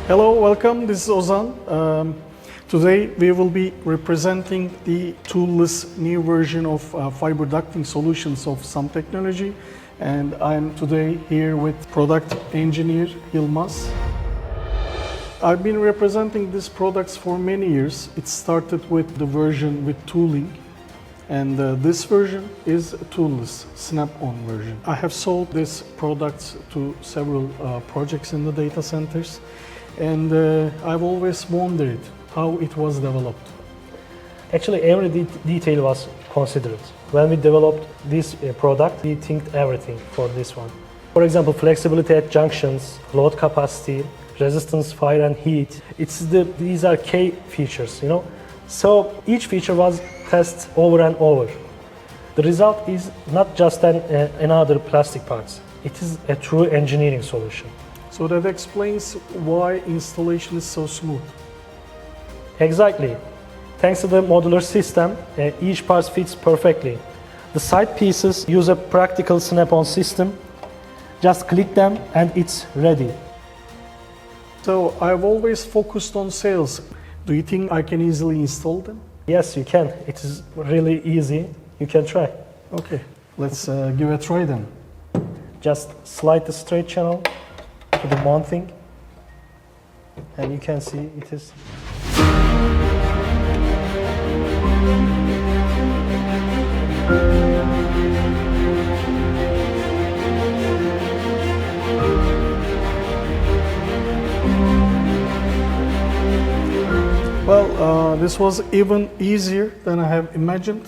Hello, welcome. This is Ozan. Today we will be representing the toolless new version of fiber ducting solutions of some technology, and I'm today here with product engineer Yılmaz. I've been representing these products for many years. It started with the version with tooling, and this version is a toolless, snap-on version. I have sold these products to several projects in the data centers, and I've always wondered how it was developed. Actually, every detail was considered. When we developed this product, we think everything for this one. For example, flexibility at junctions, load capacity, resistance, fire and heat. These are key features, you know. So each feature was tested over and over. The result is not just another plastic parts. It is a true engineering solution. So that explains why installation is so smooth. Exactly. Thanks to the modular system, each part fits perfectly. The side pieces use a practical snap-on system. Just click them and it's ready. So I've always focused on sales. Do you think I can easily install them? Yes, you can. It is really easy. You can try. Okay, let's give a try then. Just slide the straight channel to the mounting, and you can see it is. Well, this was even easier than I have imagined.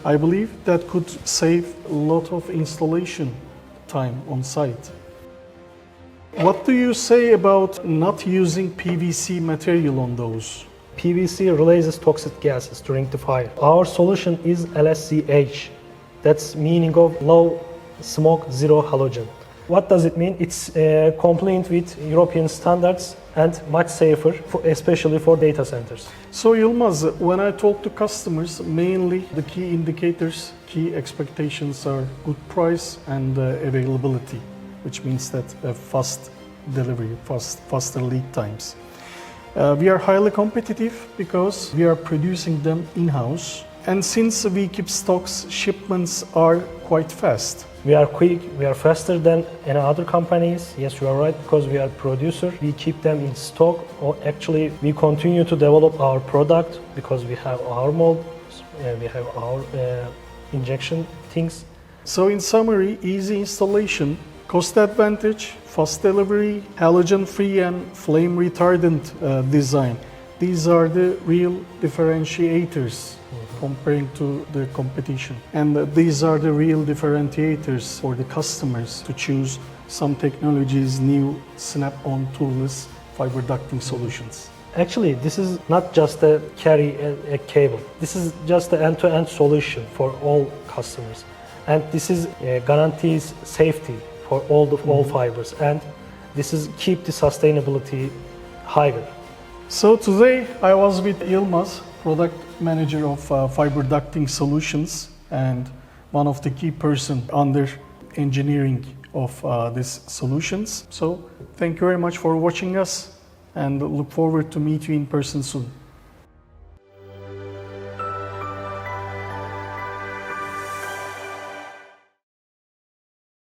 I believe that could save a lot of installation time on site. What do you say about not using PVC material on those? PVC releases toxic gases during the fire. Our solution is LSCH. That's meaning of low smoke, zero halogen. What does it mean? It's compliant with European standards and much safer, especially for data centers. So Yılmaz, when I talk to customers, mainly the key indicators, key expectations are good price and availability, which means that fast delivery, faster lead times. We are highly competitive because we are producing them in-house, and since we keep stocks, shipments are quite fast. We are quick, we are faster than any other companies. Yes, you are right, because we are producer. We keep them in stock, or actually we continue to develop our product because we have our molds, we have our injection things. So in summary, easy installation, cost advantage, fast delivery, halogen-free and flame-retardant design. These are the real differentiators comparing to the competition. And these are the real differentiators for the customers to choose some technologies, new snap-on toolless fiber ducting solutions. Actually, this is not just a carry a cable. This is just an end-to-end solution for all customers. And this is guarantees safety for all fibers. And this is keep the sustainability higher. So today I was with Yılmaz, product manager of Fiber Ducting Solutions and one of the key person under engineering of these solutions. So thank you very much for watching us and look forward to meet you in person soon.